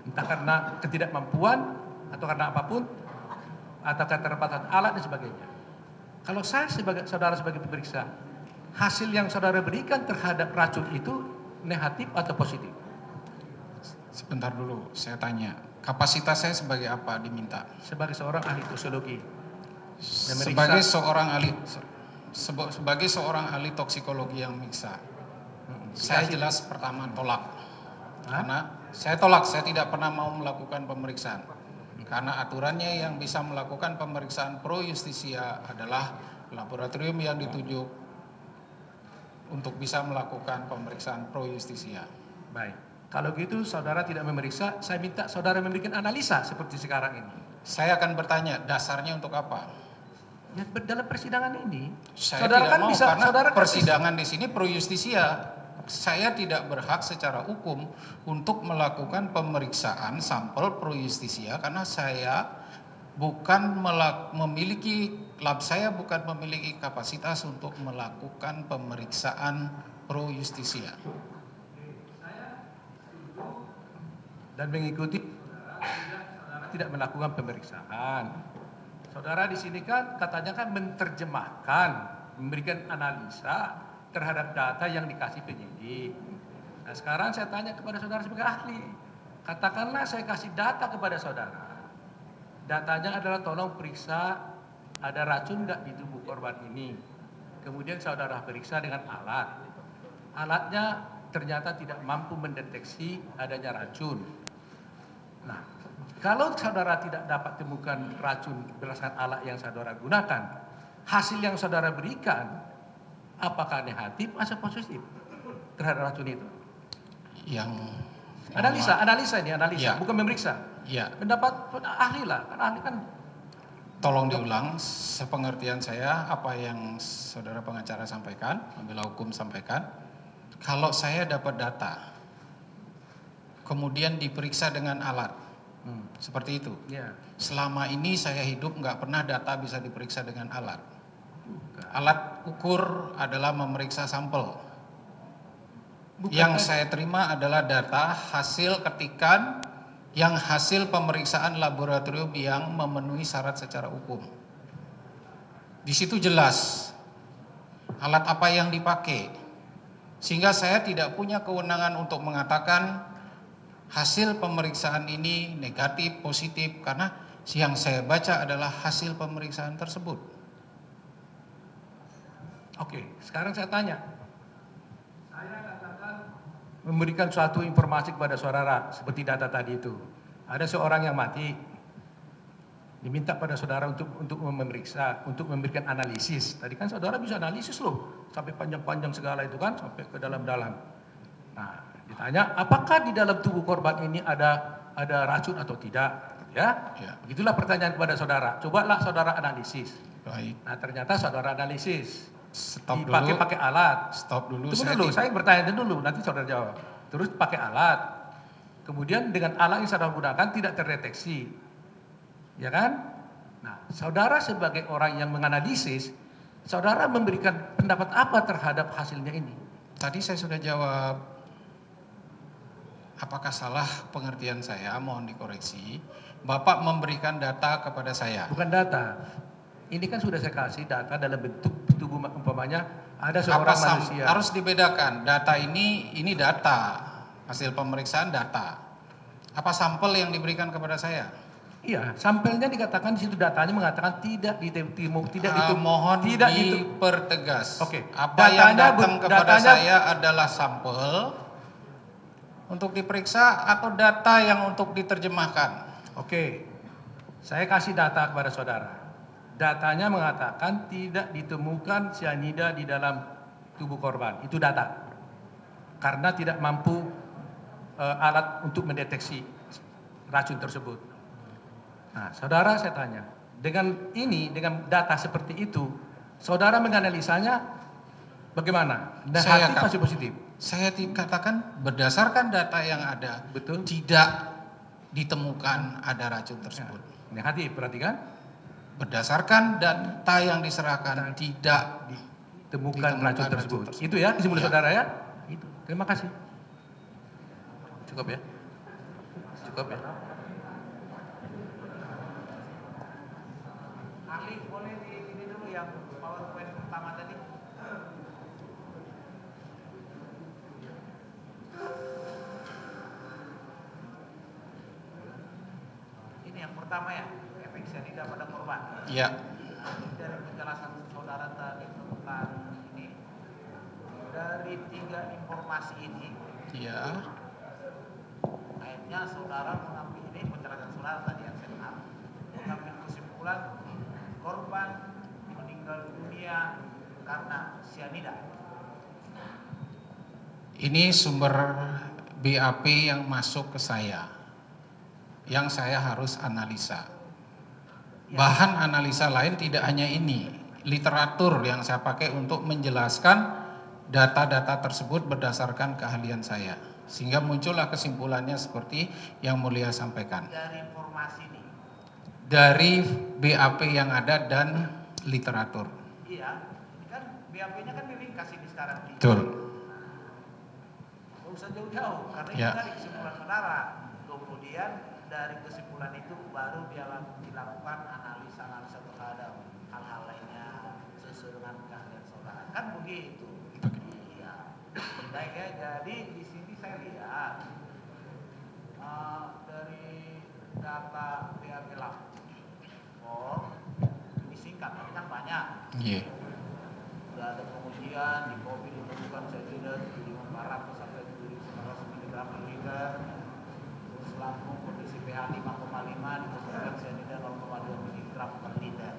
Entah karena ketidakmampuan atau karena apapun, atau keterbatasan alat dan sebagainya. Kalau saya saudara sebagai pemeriksa, hasil yang saudara berikan terhadap racun itu negatif atau positif? Sebentar dulu, saya tanya. Kapasitas saya sebagai apa diminta? Sebagai seorang ahli toksikologi. Sebagai seorang ahli toksikologi yang meriksa. Saya jelas pertama tolak. Karena saya tolak, saya tidak pernah mau melakukan pemeriksaan. Karena aturannya yang bisa melakukan pemeriksaan pro justisia adalah laboratorium yang ditunjuk untuk bisa melakukan pemeriksaan pro justisia. Baik. Kalau gitu saudara tidak memeriksa, saya minta saudara memberikan analisa seperti sekarang ini. Saya akan bertanya, dasarnya untuk apa? Ya, dalam persidangan ini, Saya saudara tidak kan mau bisa, karena saudara persidangan di sini pro justisia. Saya tidak berhak secara hukum untuk melakukan pemeriksaan sampel pro justisia karena saya bukan memiliki lab, saya bukan memiliki kapasitas untuk melakukan pemeriksaan pro justisia. Dan mengikuti tidak melakukan pemeriksaan. Saudara di sini kan katanya kan menerjemahkan, memberikan analisa terhadap data yang dikasih penyidik. Nah, sekarang saya tanya kepada saudara sebagai ahli. Katakanlah saya kasih data kepada saudara. Datanya adalah tolong periksa ada racun enggak di tubuh korban ini. Kemudian saudara periksa dengan alat. Alatnya ternyata tidak mampu mendeteksi adanya racun. Nah, kalau saudara tidak dapat temukan racun berdasarkan alat yang saudara gunakan, hasil yang saudara berikan apakah negatif atau positif terhadap racun itu? Yang analisa ya. Bukan memeriksa. Ya. Pendapat ahli lah, kan ahli kan. Tolong diulang sepengertian saya apa yang saudara pengacara sampaikan, pembela hukum sampaikan. Kalau saya dapat data, kemudian diperiksa dengan alat, seperti itu. Ya. Selama ini saya hidup nggak pernah data bisa diperiksa dengan alat. Alat ukur adalah memeriksa sampel. Yang saya terima adalah data hasil ketikan yang hasil pemeriksaan laboratorium yang memenuhi syarat secara hukum. Di situ jelas alat apa yang dipakai. Sehingga saya tidak punya kewenangan untuk mengatakan hasil pemeriksaan ini negatif, positif, karena yang saya baca adalah hasil pemeriksaan tersebut. Oke, sekarang saya tanya. Saya katakan memberikan suatu informasi kepada saudara seperti data tadi itu. Ada seorang yang mati, diminta pada saudara untuk memeriksa, untuk memberikan analisis. Tadi kan saudara bisa analisis loh, sampai panjang-panjang segala itu kan, sampai ke dalam-dalam. Nah, ditanya, apakah di dalam tubuh korban ini ada racun atau tidak? Ya, begitulah pertanyaan kepada saudara. Cobalah saudara analisis. Baik. Nah, ternyata saudara analisis. Stop dipakai dulu. pakai alat. Stop dulu. Tunggu dulu, saya bertanya dulu, nanti saudara jawab. Terus pakai alat. Kemudian dengan alat yang saudara gunakan tidak terdeteksi. Ya kan? Nah, saudara sebagai orang yang menganalisis, saudara memberikan pendapat apa terhadap hasilnya ini? Tadi saya sudah jawab. Apakah salah pengertian saya? Mohon dikoreksi. Bapak memberikan data kepada saya. Bukan data. Ini kan sudah saya kasih data dalam bentuk tubuh, umpamanya ada seorang manusia. Harus dibedakan. Data ini data. Hasil pemeriksaan data. Apa sampel yang diberikan kepada saya? Iya, sampelnya dikatakan di situ, datanya mengatakan tidak mohon dipertegas. Oke. Apa yang datang kepada saya adalah sampel untuk diperiksa atau data yang untuk diterjemahkan? Oke. Saya kasih data kepada saudara. Datanya mengatakan tidak ditemukan cyanida di dalam tubuh korban. Itu data. Karena tidak mampu alat untuk mendeteksi racun tersebut. Nah, saudara saya tanya, dengan data seperti itu, saudara menganalisanya bagaimana? Negatif atau positif? Saya katakan berdasarkan data yang ada, betul, tidak ditemukan ada racun tersebut. Negatif berarti kan? Berdasarkan data yang diserahkan tidak ditemukan racun tersebut. Itu ya kesimpulan saudara ya? Itu. Terima kasih. Cukup ya? cukup ya. Ahli boleh di ini dulu yang PowerPoint pertama tadi. Ini yang pertama ya, efek cyanida pada korban. Ya, Dari penjelasan saudara tadi tentang ini, dari 3 informasi ini, ya, akhirnya saudara mengambil ini penjelasan saudara tadi yang saya dengar, mengambil kesimpulan korban meninggal dunia karena cyanida. ini sumber BAP yang masuk ke saya, yang saya harus analisa. Bahan analisa lain tidak hanya ini, literatur yang saya pakai untuk menjelaskan data-data tersebut berdasarkan keahlian saya. Sehingga muncullah kesimpulannya seperti yang Mulia sampaikan. Dari informasi ini, Dari BAP yang ada dan literatur. iya, ini kan BAP-nya kan diringkas ini sekarang. Betul. Nggak usah jauh-jauh, karena Ya. itu dari kesimpulan saudara. Kemudian dari kesimpulan itu baru dia dilakukan analisa-analisa terhadap hal-hal lainnya sesuai dengan keahlian saudara. Kan begitu. Iya. Baik ya, jadi di sini saya lihat dari data BAP lapor ini singkat, tapi kan banyak. Iya. Sudah ada pengujian di kopi ditemukan cyanida 7.400 sampai 7.900 mg per liter. Terus lambung kondisi pH 5,5 ditemukan cyanida 0,2 mg per liter.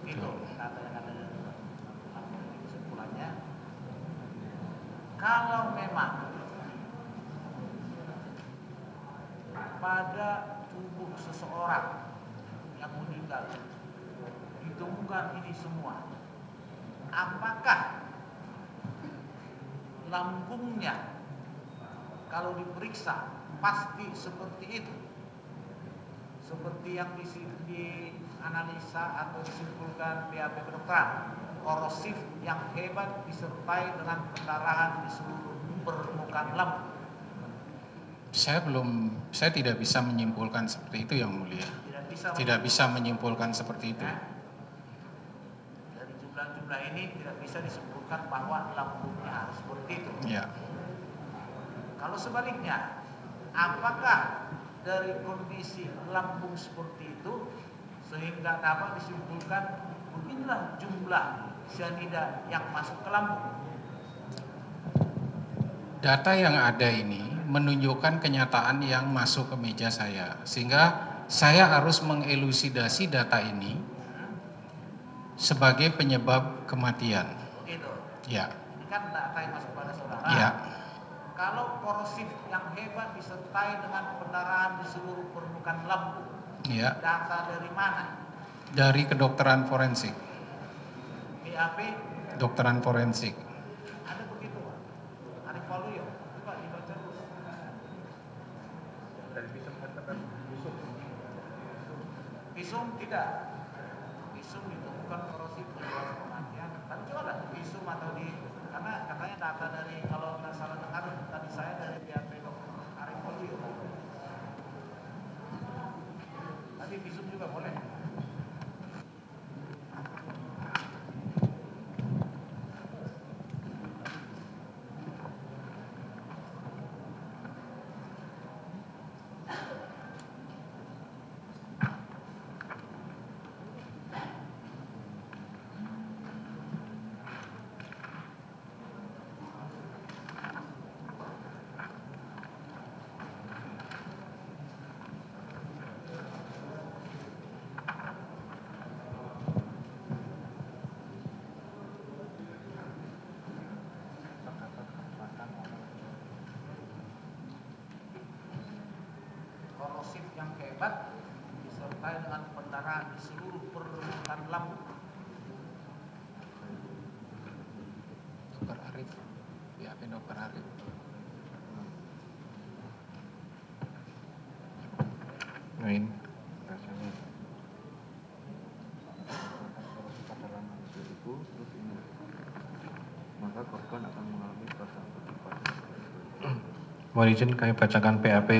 Itu data yang ada di lambung. Ini kesimpulannya. Kalau memang pada tubuh seseorang yang meninggal ditemukan ini semua, apakah lambungnya kalau diperiksa pasti seperti itu, seperti yang dianalisa atau disimpulkan BAP kedokteran, korosif yang hebat disertai dengan pendarahan di seluruh permukaan lambung? Saya tidak bisa menyimpulkan seperti itu yang Mulia. Tidak bisa menyimpulkan seperti itu. Dari jumlah-jumlah ini tidak bisa disebutkan bahwa lambungnya harus seperti itu. Ya. Kalau sebaliknya, apakah dari kondisi lambung seperti itu sehingga dapat disimpulkan beginilah jumlah cyanida yang masuk ke lambung? Data yang ada ini menunjukkan kenyataan yang masuk ke meja saya, sehingga saya harus mengelusidasi data ini sebagai penyebab kematian. Begitu. Ya. Ini kan data yang masuk pada saudara. Ya. Kalau korosif yang hebat disertai dengan pendarahan di seluruh permukaan lambung, Ya. data dari mana? Dari kedokteran forensik. BAP Dokteran forensik. ada begitu, Pak? Arif Waluyo, coba dibaca dulu. Dari visum katakan busuk. Visum tidak. Visum ditemukan korosif penyebab kematian. Tapi coba lah visum atau di, karena katanya data dari, kalau nggak salah dengar tadi saya dari BAP Dr. Arif Waluyo. Tapi visum juga boleh. Korosif yang hebat disertai dengan pendarahan di seluruh permukaan lambung. Dokter Arif. Ya, Dokter Arif. Main rasanya pada lambung itu terus ini, maka korban akan mengalami perasaan ketupat. Mohon izin kami bacakan PAP